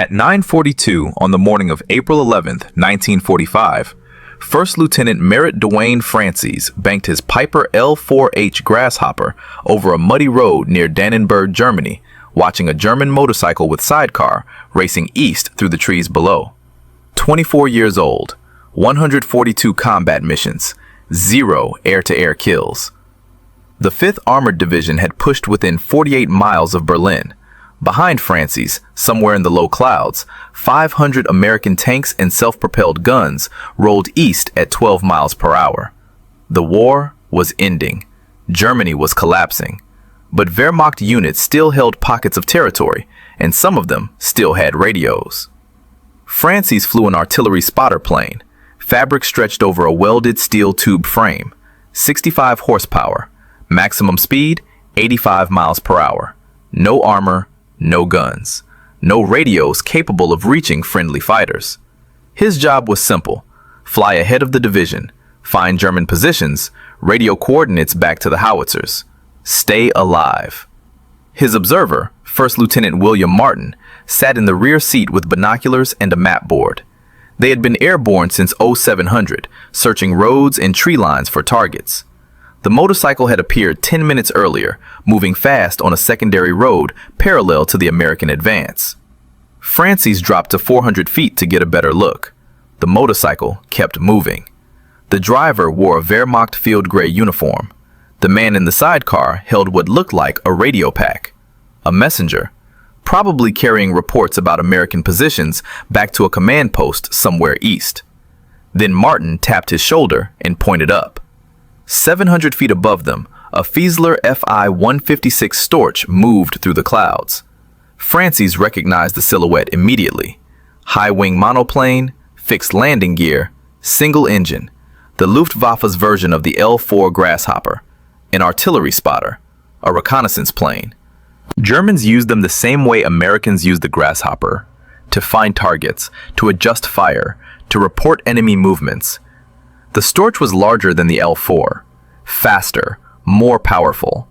At 9:42 on the morning of April 11th, 1945, First Lieutenant Merritt Dwayne Francis banked his Piper L4H Grasshopper over a muddy road near Dannenberg, Germany, watching a German motorcycle with sidecar racing east through the trees below. 24 years old, 142 combat missions, 0 air-to-air kills. The 5th Armored Division had pushed within 48 miles of Berlin. Behind Francis, somewhere in the low clouds, 500 American tanks and self-propelled guns rolled east at 12 miles per hour. The war was ending. Germany was collapsing. But Wehrmacht units still held pockets of territory, and some of them still had radios. Francis flew an artillery spotter plane, fabric stretched over a welded steel tube frame, 65 horsepower, maximum speed 85 miles per hour, no armor, no guns, no radios capable of reaching friendly fighters. His job was simple: fly ahead of the division, find German positions, radio coordinates back to the howitzers, stay alive. His observer, First Lieutenant William Martin, sat in the rear seat with binoculars and a map board. They had been airborne since 0700, searching roads and tree lines for targets. The motorcycle had appeared 10 minutes earlier, moving fast on a secondary road parallel to the American advance. Francis dropped to 400 feet to get a better look. The motorcycle kept moving. The driver wore a Wehrmacht field gray uniform. The man in the sidecar held what looked like a radio pack. A messenger, probably carrying reports about American positions back to a command post somewhere east. Then Martin tapped his shoulder and pointed up. 700 feet above them, a Fiesler Fi-156 Storch moved through the clouds. Francis recognized the silhouette immediately. High-wing monoplane, fixed landing gear, single engine, the Luftwaffe's version of the L4 Grasshopper, an artillery spotter, a reconnaissance plane. Germans used them the same way Americans used the Grasshopper, to find targets, to adjust fire, to report enemy movements. The Storch was larger than the L4, faster, more powerful,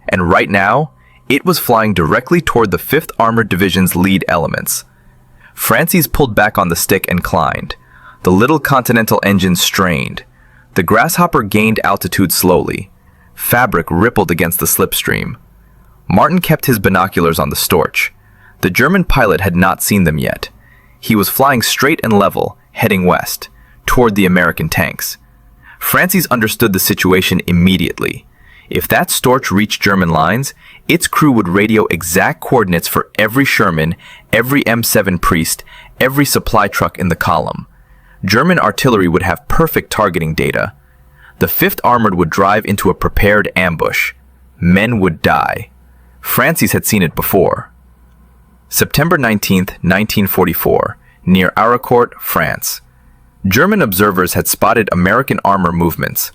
and right now, it was flying directly toward the 5th Armored Division's lead elements. Francis pulled back on the stick and climbed. The little Continental engine strained. The Grasshopper gained altitude slowly. Fabric rippled against the slipstream. Martin kept his binoculars on the Storch. The German pilot had not seen them yet. He was flying straight and level, heading west, toward the American tanks. Francis understood the situation immediately. If that Storch reached German lines, its crew would radio exact coordinates for every Sherman, every M7 Priest, every supply truck in the column. German artillery would have perfect targeting data. The 5th Armored would drive into a prepared ambush. Men would die. Francis had seen it before. September 19th, 1944, near Aricourt, France. German observers had spotted American armor movements.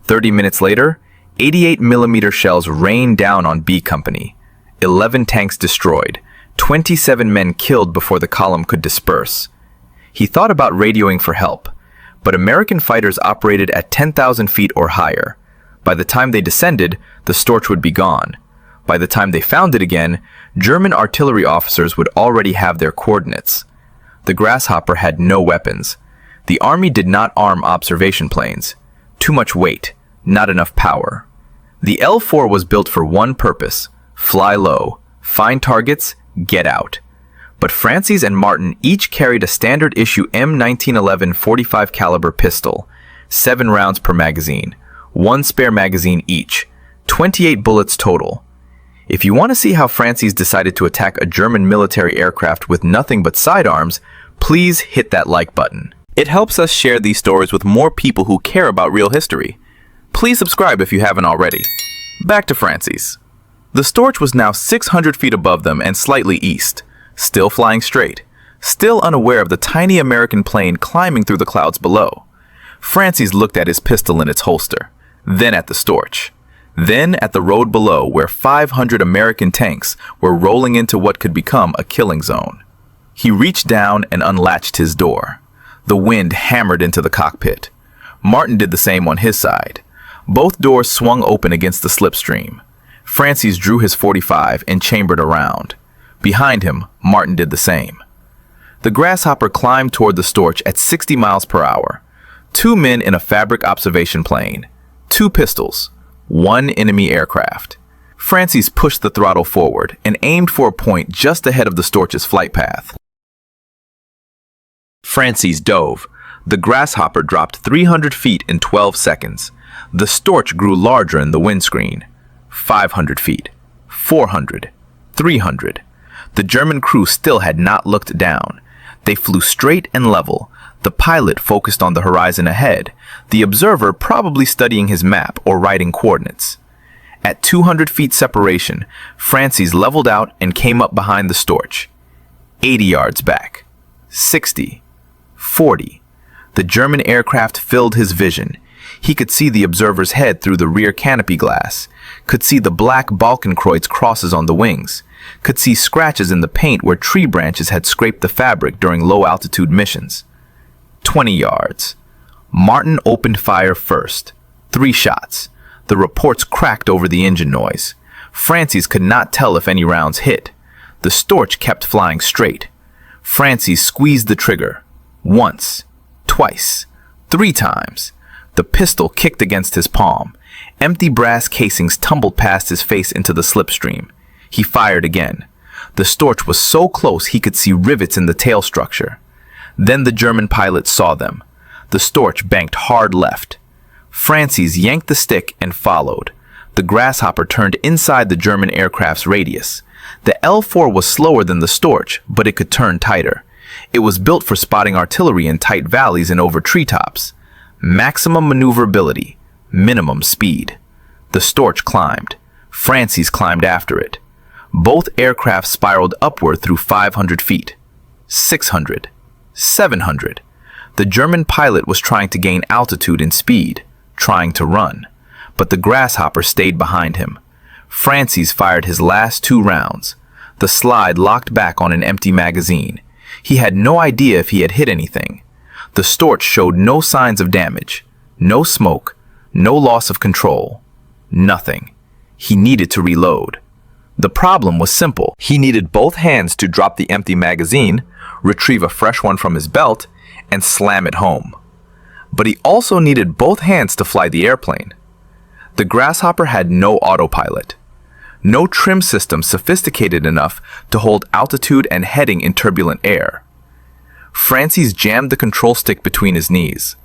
30 minutes later, 88mm shells rained down on B Company. 11 tanks destroyed, 27 men killed before the column could disperse. He thought about radioing for help, but American fighters operated at 10,000 feet or higher. By the time they descended, the Storch would be gone. By the time they found it again, German artillery officers would already have their coordinates. The Grasshopper had no weapons. The Army did not arm observation planes. Too much weight, not enough power. The L4 was built for one purpose: fly low, find targets, get out. But Francis and Martin each carried a standard issue M1911 45 caliber pistol, 7 rounds per magazine, 1 spare magazine each, 28 bullets total. If you want to see how Francis decided to attack a German military aircraft with nothing but sidearms, please hit that like button. It helps us share these stories with more people who care about real history. Please subscribe if you haven't already. Back to Francis. The Storch was now 600 feet above them and slightly east, still flying straight, still unaware of the tiny American plane climbing through the clouds below. Francis looked at his pistol in its holster, then at the Storch, then at the road below where 500 American tanks were rolling into what could become a killing zone. He reached down and unlatched his door. The wind hammered into the cockpit. Martin did the same on his side. Both doors swung open against the slipstream. Francis drew his .45 and chambered around. Behind him, Martin did the same. The grasshopper climbed toward the Storch at 60 miles per hour. 2 men in a fabric observation plane. 2 pistols. 1 enemy aircraft. Francis pushed the throttle forward and aimed for a point just ahead of the Storch's flight path. Francis dove. The grasshopper dropped 300 feet in 12 seconds. The Storch grew larger in the windscreen. 500 feet. 400. 300. The German crew still had not looked down. They flew straight and level. The pilot focused on the horizon ahead, the observer probably studying his map or writing coordinates. At 200 feet separation, Francis leveled out and came up behind the Storch. 80 yards back. 60. 40. The German aircraft filled his vision. He could see the observer's head through the rear canopy glass, could see the black Balkenkreuz crosses on the wings, could see scratches in the paint where tree branches had scraped the fabric during low-altitude missions. 20 yards. Martin opened fire first. 3 shots. The reports cracked over the engine noise. Francis could not tell if any rounds hit. The Storch kept flying straight. Francis squeezed the trigger. Once. Twice. 3 times. The pistol kicked against his palm. Empty brass casings tumbled past his face into the slipstream. He fired again. The Storch was so close he could see rivets in the tail structure. Then the German pilot saw them. The Storch banked hard left. Francis yanked the stick and followed. The grasshopper turned inside the German aircraft's radius. The L4 was slower than the Storch, but it could turn tighter. It was built for spotting artillery in tight valleys and over treetops. Maximum maneuverability, minimum speed. The Storch climbed. Francis climbed after it. Both aircraft spiraled upward through 500 feet. 600. 700. The German pilot was trying to gain altitude and speed, trying to run, but the grasshopper stayed behind him. Francis fired his last 2 rounds. The slide locked back on an empty magazine. He had no idea if he had hit anything. The Storch showed no signs of damage, no smoke, no loss of control, nothing. He needed to reload. The problem was simple. He needed both hands to drop the empty magazine, retrieve a fresh one from his belt, and slam it home. But he also needed both hands to fly the airplane. The grasshopper had no autopilot, no trim system sophisticated enough to hold altitude and heading in turbulent air. Francis jammed the control stick between his knees.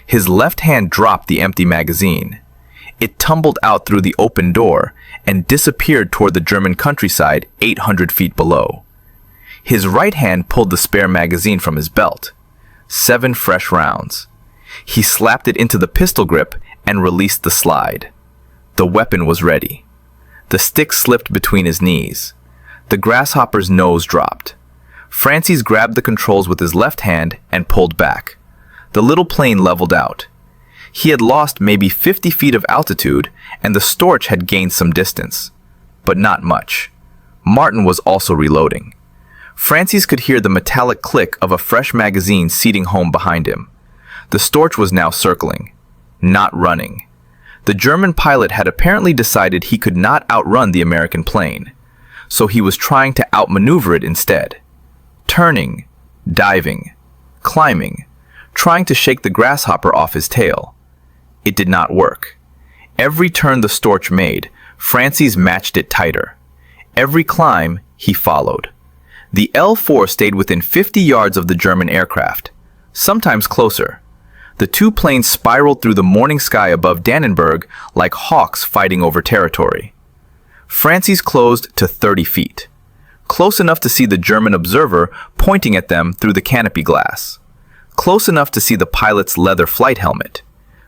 His left hand dropped the empty magazine. It tumbled out through the open door and disappeared toward the German countryside 800 feet below. His right hand pulled the spare magazine from his belt. 7 fresh rounds. He slapped it into the pistol grip and released the slide. The weapon was ready. The stick slipped between his knees. The grasshopper's nose dropped. Francis grabbed the controls with his left hand and pulled back. The little plane leveled out. He had lost maybe 50 feet of altitude, and the Storch had gained some distance. But not much. Martin was also reloading. Francis could hear the metallic click of a fresh magazine seating home behind him. The Storch was now circling, not running. The German pilot had apparently decided he could not outrun the American plane, so he was trying to outmaneuver it instead. Turning, diving, climbing, trying to shake the grasshopper off his tail. It did not work. Every turn the Storch made, Francis matched it tighter. Every climb, he followed. The L4 stayed within 50 yards of the German aircraft, sometimes closer. The 2 planes spiraled through the morning sky above Dannenberg like hawks fighting over territory. Francis closed to 30 feet, close enough to see the German observer pointing at them through the canopy glass, close enough to see the pilot's leather flight helmet,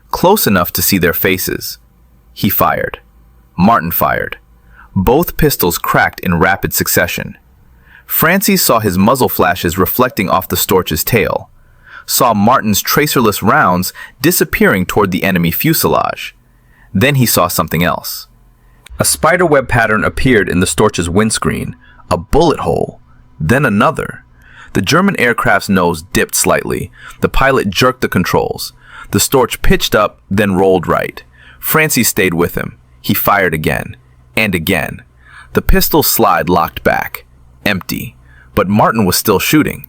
close enough to see their faces. He fired. Martin fired. Both pistols cracked in rapid succession. Francis saw his muzzle flashes reflecting off the Storch's tail, saw Martin's tracerless rounds disappearing toward the enemy fuselage. Then he saw something else. A spiderweb pattern appeared in the Storch's windscreen, a bullet hole, then another. The German aircraft's nose dipped slightly. The pilot jerked the controls. The Storch pitched up, then rolled right. Francis stayed with him. He fired again, and again. The pistol slide locked back. Empty. But Martin was still shooting.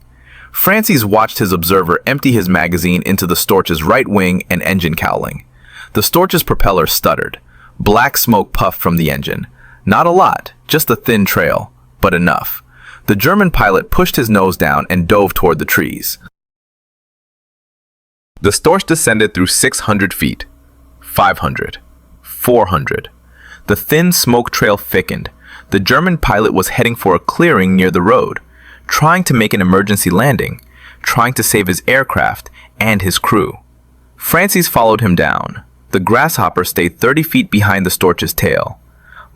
Francis watched his observer empty his magazine into the Storch's right wing and engine cowling. The Storch's propeller stuttered. Black smoke puffed from the engine. Not a lot, just a thin trail, but enough. The German pilot pushed his nose down and dove toward the trees. The Storch descended through 600 feet, 500, 400. The thin smoke trail thickened. The German pilot was heading for a clearing near the road, trying to make an emergency landing, trying to save his aircraft and his crew. Francis followed him down. The Grasshopper stayed 30 feet behind the Storch's tail.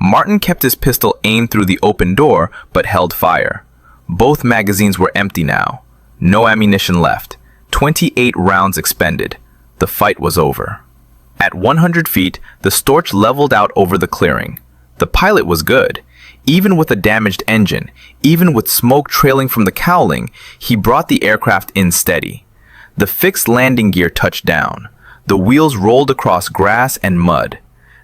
Martin kept his pistol aimed through the open door, but held fire. Both magazines were empty now. No ammunition left. 28 rounds expended. The fight was over. At 100 feet, the Storch leveled out over the clearing. The pilot was good. Even with a damaged engine, even with smoke trailing from the cowling, he brought the aircraft in steady. The fixed landing gear touched down. The wheels rolled across grass and mud.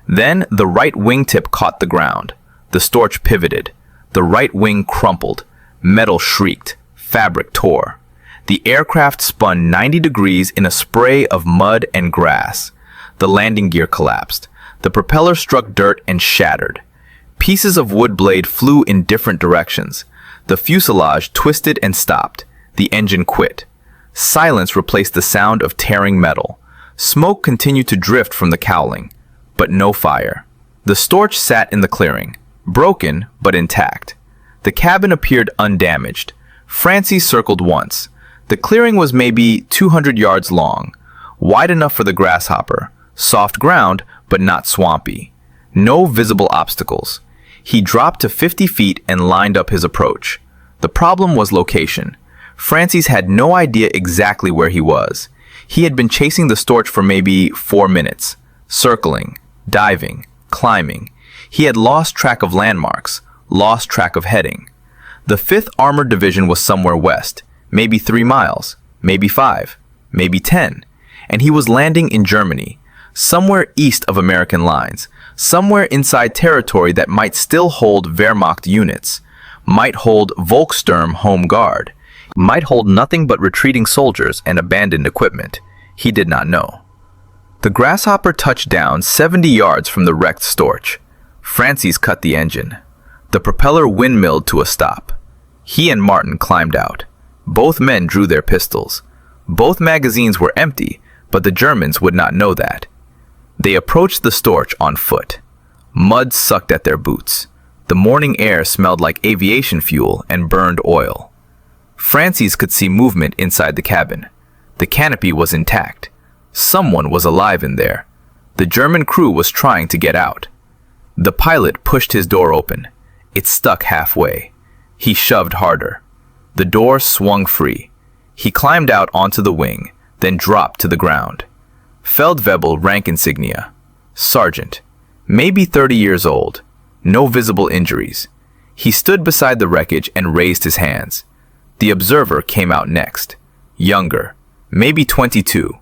Then the right wingtip caught the ground. The Storch pivoted. The right wing crumpled. Metal shrieked. Fabric tore. The aircraft spun 90 degrees in a spray of mud and grass. The landing gear collapsed. The propeller struck dirt and shattered. Pieces of wood blade flew in different directions. The fuselage twisted and stopped. The engine quit. Silence replaced the sound of tearing metal. Smoke continued to drift from the cowling, but no fire. The Storch sat in the clearing, broken but intact. The cabin appeared undamaged. Francis circled once. The clearing was maybe 200 yards long, wide enough for the Grasshopper, soft ground but not swampy. No visible obstacles. He dropped to 50 feet and lined up his approach. The problem was location. Francis had no idea exactly where he was. He had been chasing the Storch for maybe 4 minutes, circling, diving, climbing. He had lost track of landmarks, lost track of heading. The 5th Armored Division was somewhere west, maybe 3 miles, maybe 5, maybe 10, and he was landing in Germany, somewhere east of American lines, somewhere inside territory that might still hold Wehrmacht units, might hold Volkssturm Home Guard, might hold nothing but retreating soldiers and abandoned equipment. He did not know. The Grasshopper touched down 70 yards from the wrecked Storch. Francis cut the engine. The propeller windmilled to a stop. He and Martin climbed out. Both men drew their pistols. Both magazines were empty, but the Germans would not know that. They approached the Storch on foot. Mud sucked at their boots. The morning air smelled like aviation fuel and burned oil. Francis could see movement inside the cabin. The canopy was intact. Someone was alive in there. The German crew was trying to get out. The pilot pushed his door open. It stuck halfway. He shoved harder. The door swung free. He climbed out onto the wing, then dropped to the ground. Feldwebel rank insignia. Sergeant. Maybe 30 years old. No visible injuries. He stood beside the wreckage and raised his hands. The observer came out next. Younger. Maybe 22.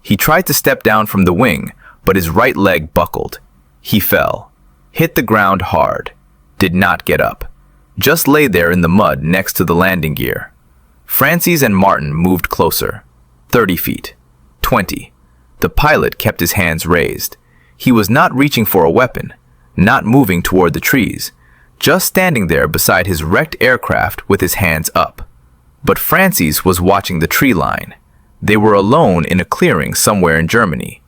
He tried to step down from the wing, but his right leg buckled. He fell. Hit the ground hard. Did not get up. Just lay there in the mud next to the landing gear. Francis and Martin moved closer. 30 feet. 20. The pilot kept his hands raised. He was not reaching for a weapon, not moving toward the trees, just standing there beside his wrecked aircraft with his hands up. But Francis was watching the tree line. They were alone in a clearing somewhere in Germany.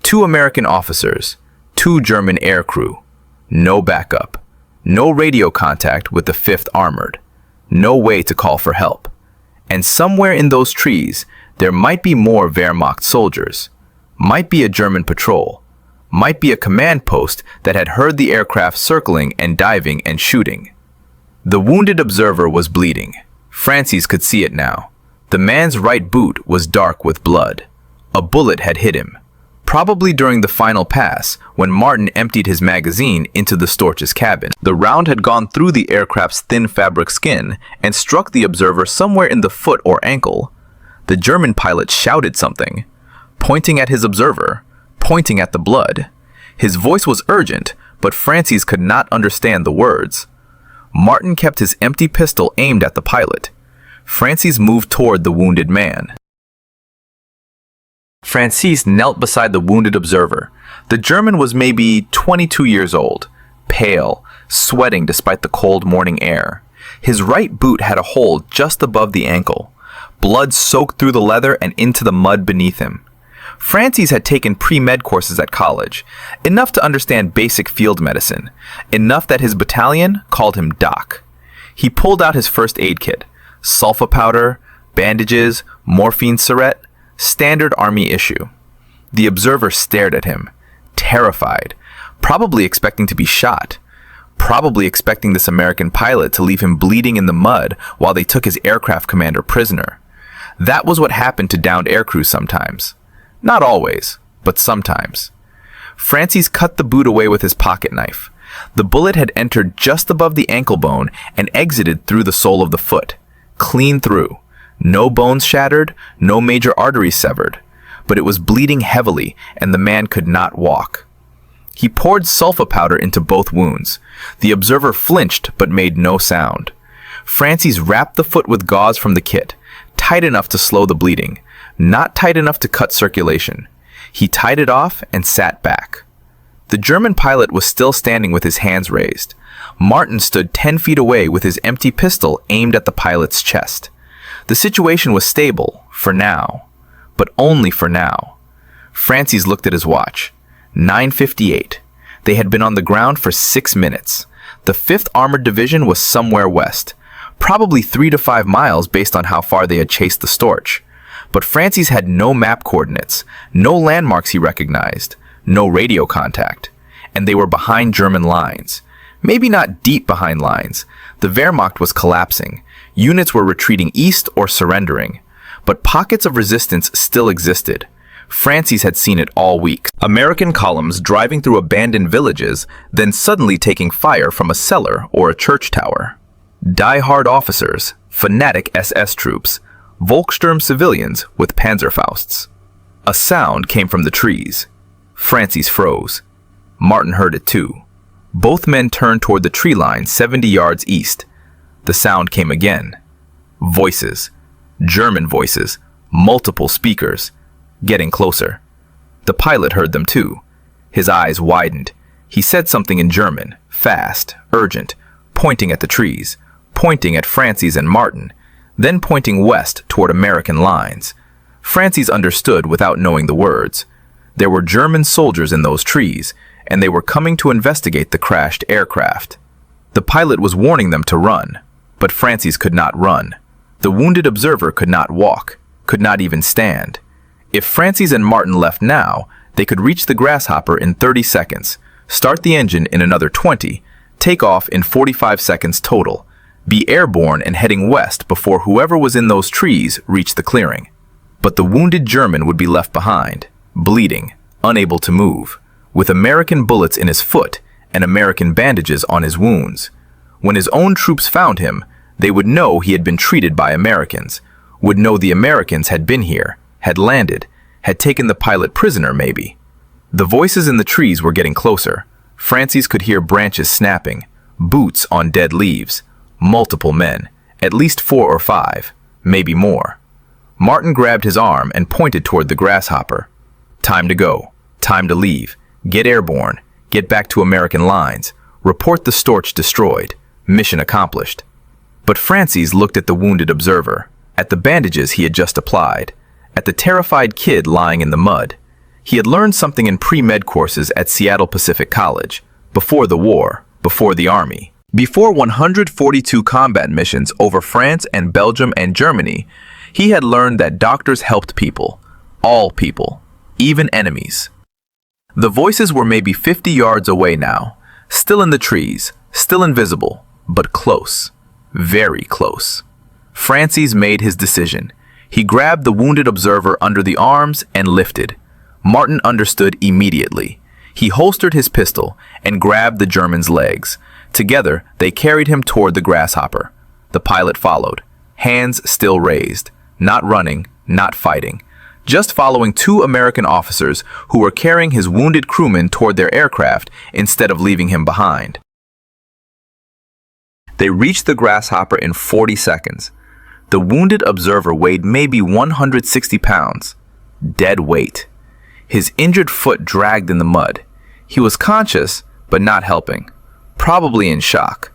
2 American officers, 2 German air crew. No backup. No radio contact with the 5th Armored. No way to call for help. And somewhere in those trees, there might be more Wehrmacht soldiers. Might be a German patrol. Might be a command post that had heard the aircraft circling and diving and shooting. The wounded observer was bleeding. Francis could see it now. The man's right boot was dark with blood. A bullet had hit him. Probably during the final pass, when Martin emptied his magazine into the Storch's cabin. The round had gone through the aircraft's thin fabric skin and struck the observer somewhere in the foot or ankle. The German pilot shouted something, pointing at his observer, pointing at the blood. His voice was urgent, but Francis could not understand the words. Martin kept his empty pistol aimed at the pilot. Francis moved toward the wounded man. Francis knelt beside the wounded observer. The German was maybe 22 years old, pale, sweating despite the cold morning air. His right boot had a hole just above the ankle. Blood soaked through the leather and into the mud beneath him. Francis had taken pre-med courses at college, enough to understand basic field medicine, enough that his battalion called him Doc. He pulled out his first aid kit, sulfa powder, bandages, morphine syringe, standard army issue. The observer stared at him, terrified, probably expecting to be shot, probably expecting this American pilot to leave him bleeding in the mud while they took his aircraft commander prisoner. That was what happened to downed aircrews sometimes. Not always, but sometimes. Francis cut the boot away with his pocket knife. The bullet had entered just above the ankle bone and exited through the sole of the foot, clean through. No bones shattered, no major arteries severed, but it was bleeding heavily and the man could not walk. He poured sulfa powder into both wounds. The observer flinched but made no sound. Francis wrapped the foot with gauze from the kit, tight enough to slow the bleeding, not tight enough to cut circulation. He tied it off and sat back. The German pilot was still standing with his hands raised. Martin stood 10 feet away with his empty pistol aimed at the pilot's chest. The situation was stable, for now, but only for now. Francis looked at his watch. 9:58. They had been on the ground for 6 minutes. The 5th Armored Division was somewhere west, probably 3 to 5 miles based on how far they had chased the Storch. But Francis had no map coordinates, no landmarks he recognized, no radio contact, and they were behind German lines. Maybe not deep behind lines. The Wehrmacht was collapsing. Units were retreating east or surrendering, but pockets of resistance still existed. Francis had seen it all week. American columns driving through abandoned villages, then suddenly taking fire from a cellar or a church tower. Die-hard officers, fanatic SS troops, Volkssturm civilians with Panzerfausts. A sound came from the trees. Francis froze. Martin heard it too. Both men turned toward the tree line 70 yards east. The sound came again. Voices. German voices. Multiple speakers. Getting closer. The pilot heard them too. His eyes widened. He said something in German, fast, urgent, pointing at the trees, pointing at Francis and Martin, then pointing west toward American lines. Francis understood without knowing the words. There were German soldiers in those trees, and they were coming to investigate the crashed aircraft. The pilot was warning them to run, but Francis could not run. The wounded observer could not walk, could not even stand. If Francis and Martin left now, they could reach the Grasshopper in 30 seconds, start the engine in another 20, take off in 45 seconds total, be airborne and heading west before whoever was in those trees reached the clearing. But the wounded German would be left behind, bleeding, unable to move, with American bullets in his foot and American bandages on his wounds. When his own troops found him, they would know he had been treated by Americans, would know the Americans had been here, had landed, had taken the pilot prisoner maybe. The voices in the trees were getting closer. Francis could hear branches snapping, boots on dead leaves, multiple men, at least 4 or 5, maybe more. Martin grabbed his arm and pointed toward the Grasshopper. Time to go, time to leave, get airborne, get back to American lines, report the Storch destroyed, mission accomplished. But Francis looked at the wounded observer, at the bandages he had just applied, at the terrified kid lying in the mud. He had learned something in pre-med courses at Seattle Pacific College, before the war, before the army. Before 142 combat missions over France and Belgium and Germany, he had learned that doctors helped people, all people, even enemies. The voices were maybe 50 yards away now, still in the trees, still invisible, but close, very close. Francis made his decision. He grabbed the wounded observer under the arms and lifted. Martin understood immediately. He holstered his pistol and grabbed the German's legs. Together, they carried him toward the Grasshopper. The pilot followed, hands still raised, not running, not fighting, just following 2 American officers who were carrying his wounded crewman toward their aircraft instead of leaving him behind. They reached the Grasshopper in 40 seconds. The wounded observer weighed maybe 160 pounds. Dead weight. His injured foot dragged in the mud. He was conscious, but not helping. Probably in shock.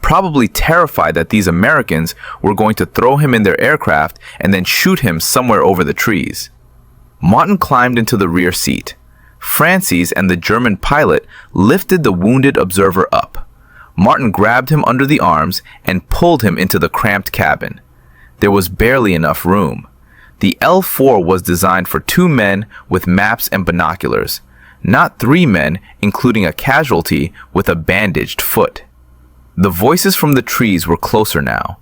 Probably terrified that these Americans were going to throw him in their aircraft and then shoot him somewhere over the trees. Martin climbed into the rear seat. Francis and the German pilot lifted the wounded observer up. Martin grabbed him under the arms and pulled him into the cramped cabin. There was barely enough room. The L4 was designed for 2 men with maps and binoculars, not 3 men, including a casualty with a bandaged foot. The voices from the trees were closer now.